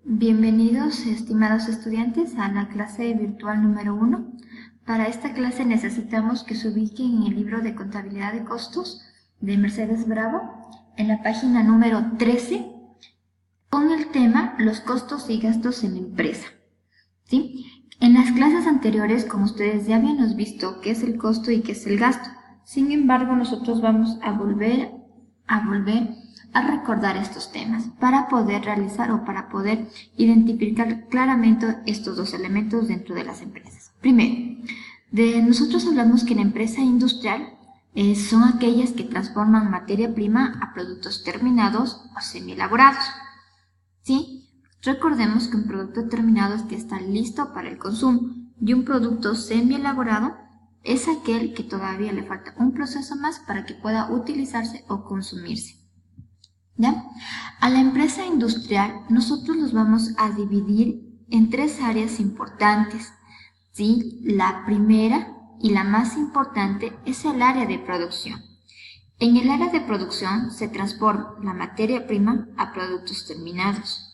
Bienvenidos, estimados estudiantes, a la clase virtual número 1. Para esta clase necesitamos que se ubiquen en el libro de contabilidad de costos de Mercedes Bravo, en la página número 13, con el tema los costos y gastos en la empresa. ¿Sí? En las clases anteriores, como ustedes ya habíamos visto, qué es el costo y qué es el gasto. Sin embargo, nosotros vamos a volver a recordar estos temas para poder realizar o para poder identificar claramente estos dos elementos dentro de las empresas. Primero, nosotros hablamos que la empresa industrial son aquellas que transforman materia prima a productos terminados o semi-elaborados. ¿Sí? Recordemos que un producto terminado es que está listo para el consumo y un producto semi-elaborado es aquel que todavía le falta un proceso más para que pueda utilizarse o consumirse. ¿Ya? A la empresa industrial nosotros los vamos a dividir en tres áreas importantes. ¿Sí? La primera y la más importante es el área de producción. En el área de producción se transforma la materia prima a productos terminados.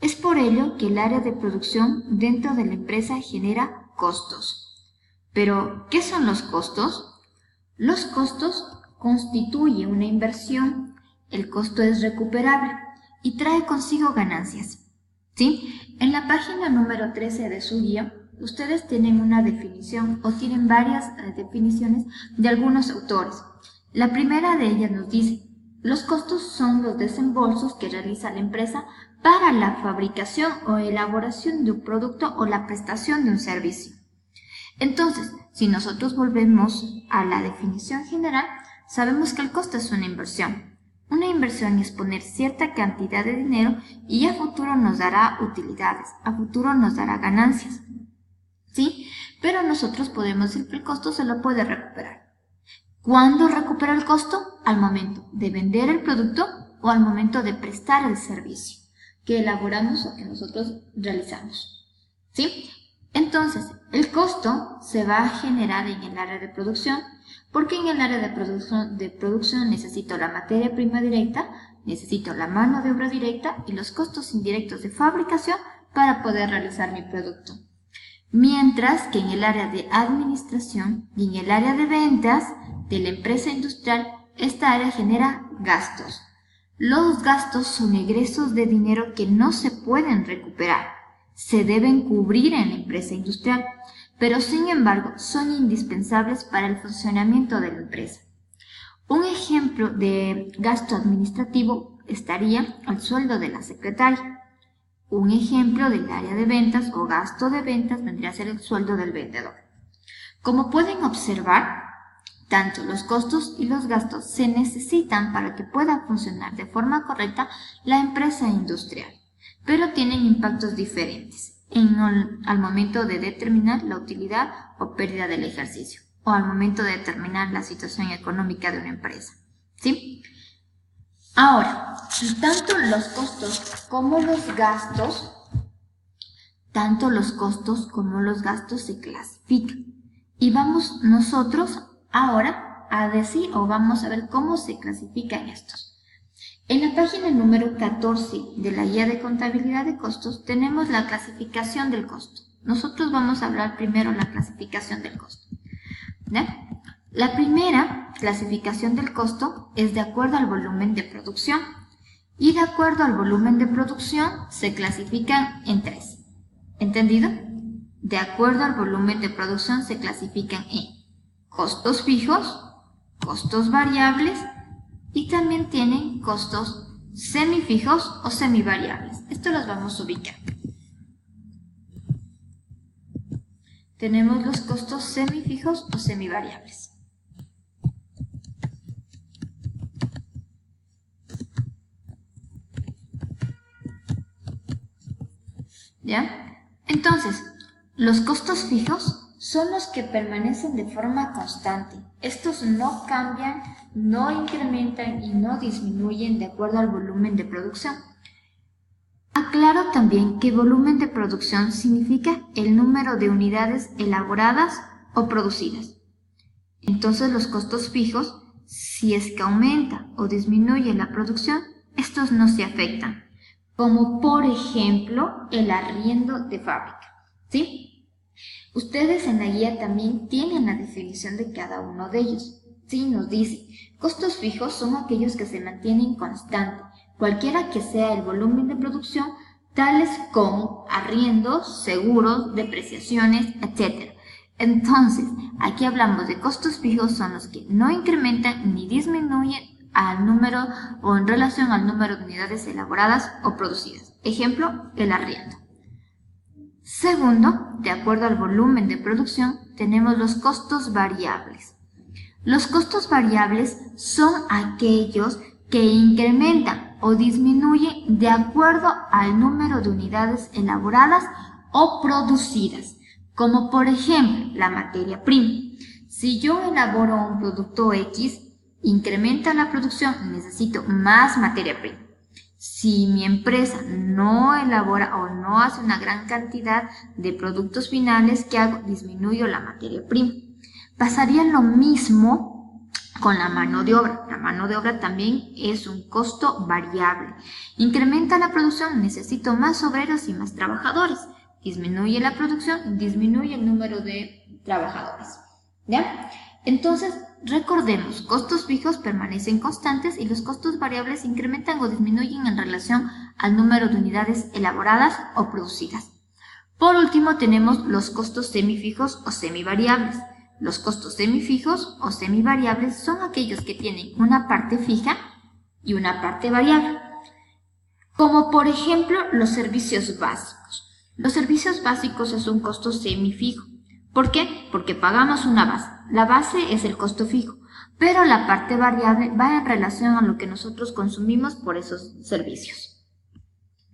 Es por ello que el área de producción dentro de la empresa genera costos. Pero, ¿qué son los costos? Los costos constituyen una inversión. El costo es recuperable y trae consigo ganancias. ¿Sí? En la página número 13 de su guía, ustedes tienen una definición o tienen varias definiciones de algunos autores. La primera de ellas nos dice, los costos son los desembolsos que realiza la empresa para la fabricación o elaboración de un producto o la prestación de un servicio. Entonces, si nosotros volvemos a la definición general, sabemos que el costo es una inversión. Una inversión es poner cierta cantidad de dinero y a futuro nos dará utilidades, a futuro nos dará ganancias. ¿Sí? Pero nosotros podemos decir que el costo se lo puede recuperar. ¿Cuándo recupera el costo? Al momento de vender el producto o al momento de prestar el servicio que elaboramos o que nosotros realizamos. ¿Sí? Entonces, el costo se va a generar en el área de producción, porque en el área de producción necesito la materia prima directa, necesito la mano de obra directa y los costos indirectos de fabricación para poder realizar mi producto. Mientras que en el área de administración y en el área de ventas de la empresa industrial, esta área genera gastos. Los gastos son egresos de dinero que no se pueden recuperar, se deben cubrir en la empresa industrial, pero sin embargo son indispensables para el funcionamiento de la empresa. Un ejemplo de gasto administrativo estaría el sueldo de la secretaria. Un ejemplo del área de ventas o gasto de ventas vendría a ser el sueldo del vendedor. Como pueden observar, tanto los costos y los gastos se necesitan para que pueda funcionar de forma correcta la empresa industrial, pero tienen impactos diferentes al momento de determinar la utilidad o pérdida del ejercicio, o al momento de determinar la situación económica de una empresa. ¿Sí? Ahora, tanto los costos como los gastos se clasifican. Y vamos nosotros ahora a decir o vamos a ver cómo se clasifican estos. En la página número 14 de la guía de contabilidad de costos tenemos la clasificación del costo. Nosotros vamos a hablar primero la clasificación del costo. ¿Ya? La primera clasificación del costo es de acuerdo al volumen de producción. Y de acuerdo al volumen de producción se clasifican en tres. ¿Entendido? De acuerdo al volumen de producción se clasifican en costos fijos, costos variables y también tienen costos semifijos o semivariables. Esto los vamos a ubicar. Tenemos los costos semifijos o semivariables. ¿Ya? Entonces, los costos fijos son los que permanecen de forma constante. Estos no cambian, no incrementan y no disminuyen de acuerdo al volumen de producción. Aclaro también que volumen de producción significa el número de unidades elaboradas o producidas. Entonces los costos fijos, si es que aumenta o disminuye la producción, estos no se afectan. como por ejemplo el arriendo de fábrica, ¿sí? Ustedes en la guía también tienen la definición de cada uno de ellos. Sí, nos dice, costos fijos son aquellos que se mantienen constantes, cualquiera que sea el volumen de producción, tales como arriendos, seguros, depreciaciones, etc. Entonces, aquí hablamos de costos fijos, son los que no incrementan ni disminuyen al número o en relación al número de unidades elaboradas o producidas. Ejemplo, el arriendo. Segundo, de acuerdo al volumen de producción, tenemos los costos variables. Los costos variables son aquellos que incrementan o disminuyen de acuerdo al número de unidades elaboradas o producidas, como por ejemplo la materia prima. Si yo elaboro un producto X, incrementa la producción, necesito más materia prima. Si mi empresa no elabora o no hace una gran cantidad de productos finales, ¿qué hago? Disminuyo la materia prima. Pasaría lo mismo con la mano de obra. La mano de obra también es un costo variable. Incrementa la producción, necesito más obreros y más trabajadores. Disminuye la producción, disminuye el número de trabajadores. ¿Ya? Entonces, recordemos, costos fijos permanecen constantes y los costos variables incrementan o disminuyen en relación al número de unidades elaboradas o producidas. Por último, tenemos los costos semifijos o semivariables. Los costos semifijos o semivariables son aquellos que tienen una parte fija y una parte variable, como por ejemplo los servicios básicos. Los servicios básicos es un costo semifijo. ¿Por qué? Porque pagamos una base. La base es el costo fijo, pero la parte variable va en relación a lo que nosotros consumimos por esos servicios.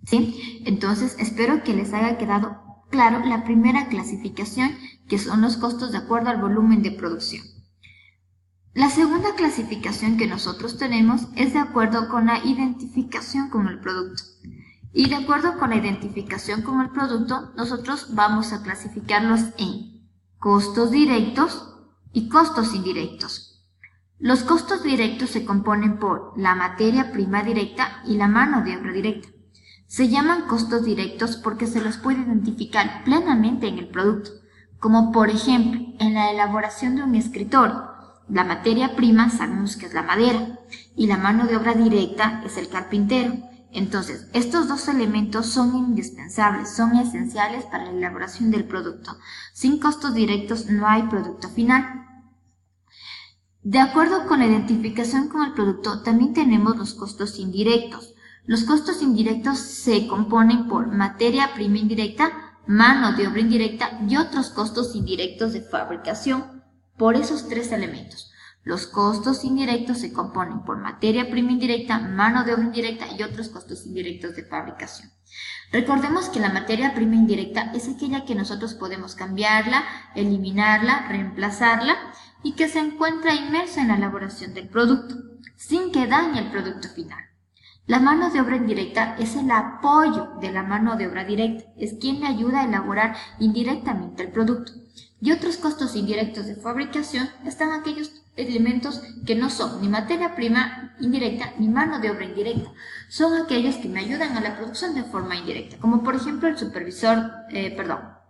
¿Sí? Entonces, espero que les haya quedado claro la primera clasificación, que son los costos de acuerdo al volumen de producción. La segunda clasificación que nosotros tenemos es de acuerdo con la identificación con el producto. Y de acuerdo con la identificación con el producto, nosotros vamos a clasificarlos en costos directos y costos indirectos. Los costos directos se componen por la materia prima directa y la mano de obra directa. Se llaman costos directos porque se los puede identificar plenamente en el producto, como por ejemplo en la elaboración de un escritorio. La materia prima sabemos que es la madera y la mano de obra directa es el carpintero. Entonces, estos dos elementos son indispensables, son esenciales para la elaboración del producto. Sin costos directos no hay producto final. De acuerdo con la identificación con el producto, también tenemos los costos indirectos. Los costos indirectos se componen por materia prima indirecta, mano de obra indirecta y otros costos indirectos de fabricación. Por esos tres elementos. Los costos indirectos se componen por materia prima indirecta, mano de obra indirecta y otros costos indirectos de fabricación. Recordemos que la materia prima indirecta es aquella que nosotros podemos cambiarla, eliminarla, reemplazarla y que se encuentra inmersa en la elaboración del producto, sin que dañe el producto final. La mano de obra indirecta es el apoyo de la mano de obra directa, es quien le ayuda a elaborar indirectamente el producto. Y otros costos indirectos de fabricación están aquellos elementos que no son ni materia prima indirecta ni mano de obra indirecta. Son aquellos que me ayudan a la producción de forma indirecta, como por ejemplo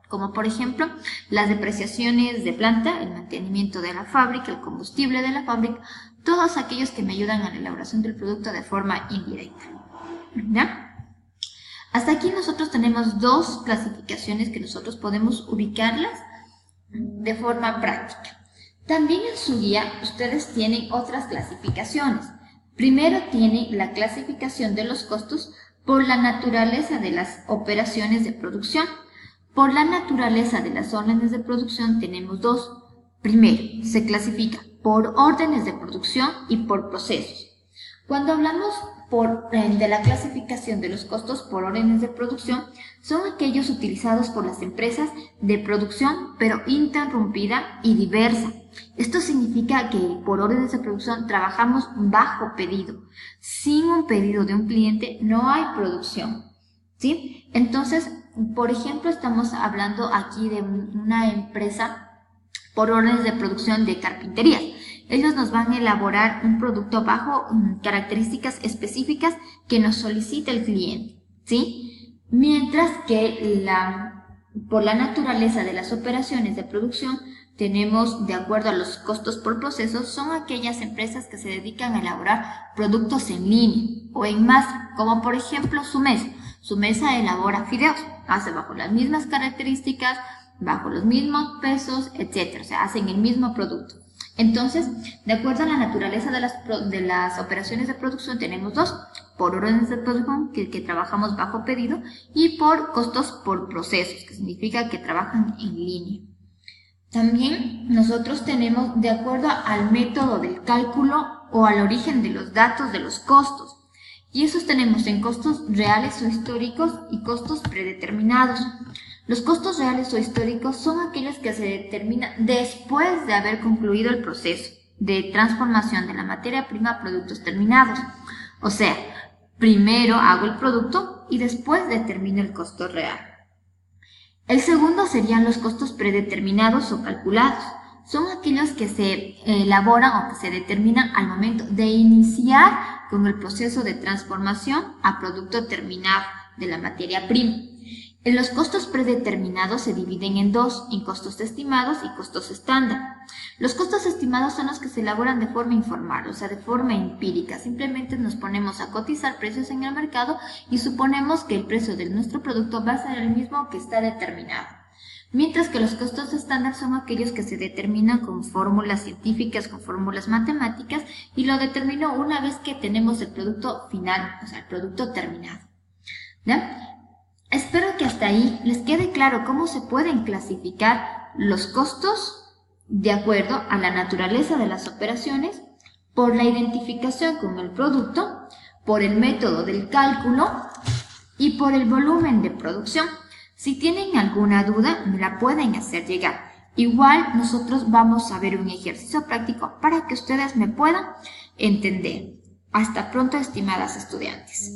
como por ejemplo las depreciaciones de planta, el mantenimiento de la fábrica, el combustible de la fábrica, todos aquellos que me ayudan a la elaboración del producto de forma indirecta. ¿Ya? Hasta aquí nosotros tenemos dos clasificaciones que nosotros podemos ubicarlas de forma práctica. También en su guía ustedes tienen otras clasificaciones. Primero tienen la clasificación de los costos por la naturaleza de las operaciones de producción. Por la naturaleza de las órdenes de producción tenemos dos. Primero, se clasifica por órdenes de producción y por procesos. Cuando hablamos de la clasificación de los costos por órdenes de producción, son aquellos utilizados por las empresas de producción, pero interrumpida y diversa. Esto significa que por órdenes de producción trabajamos bajo pedido. Sin un pedido de un cliente no hay producción, ¿sí? Entonces, por ejemplo, estamos hablando aquí de una empresa por órdenes de producción de carpintería. Ellos nos van a elaborar un producto bajo características específicas que nos solicita el cliente, ¿sí? Mientras que por la naturaleza de las operaciones de producción, tenemos, de acuerdo a los costos por proceso, son aquellas empresas que se dedican a elaborar productos en línea o en masa, como por ejemplo Sumesa. Sumesa elabora fideos, hace bajo las mismas características, bajo los mismos pesos, etc. O sea, hacen el mismo producto. Entonces, de acuerdo a la naturaleza de las operaciones de producción, tenemos dos: por órdenes de producción, que trabajamos bajo pedido, y por costos por procesos, que significa que trabajan en línea. También nosotros tenemos, de acuerdo al método del cálculo o al origen de los datos de los costos, y esos tenemos en costos reales o históricos y costos predeterminados. Los costos reales o históricos son aquellos que se determinan después de haber concluido el proceso de transformación de la materia prima a productos terminados. O sea, primero hago el producto y después determino el costo real. El segundo serían los costos predeterminados o calculados. Son aquellos que se elaboran o que se determinan al momento de iniciar con el proceso de transformación a producto terminado de la materia prima. Los costos predeterminados se dividen en dos: en costos estimados y costos estándar. Los costos estimados son los que se elaboran de forma informal, o sea, de forma empírica. Simplemente nos ponemos a cotizar precios en el mercado y suponemos que el precio de nuestro producto va a ser el mismo que está determinado. Mientras que los costos estándar son aquellos que se determinan con fórmulas científicas, con fórmulas matemáticas, y lo determino una vez que tenemos el producto final, o sea, el producto terminado. ¿Ya? Espero que hasta ahí les quede claro cómo se pueden clasificar los costos de acuerdo a la naturaleza de las operaciones, por la identificación con el producto, por el método del cálculo y por el volumen de producción. Si tienen alguna duda, me la pueden hacer llegar. Igual nosotros vamos a ver un ejercicio práctico para que ustedes me puedan entender. Hasta pronto, estimadas estudiantes.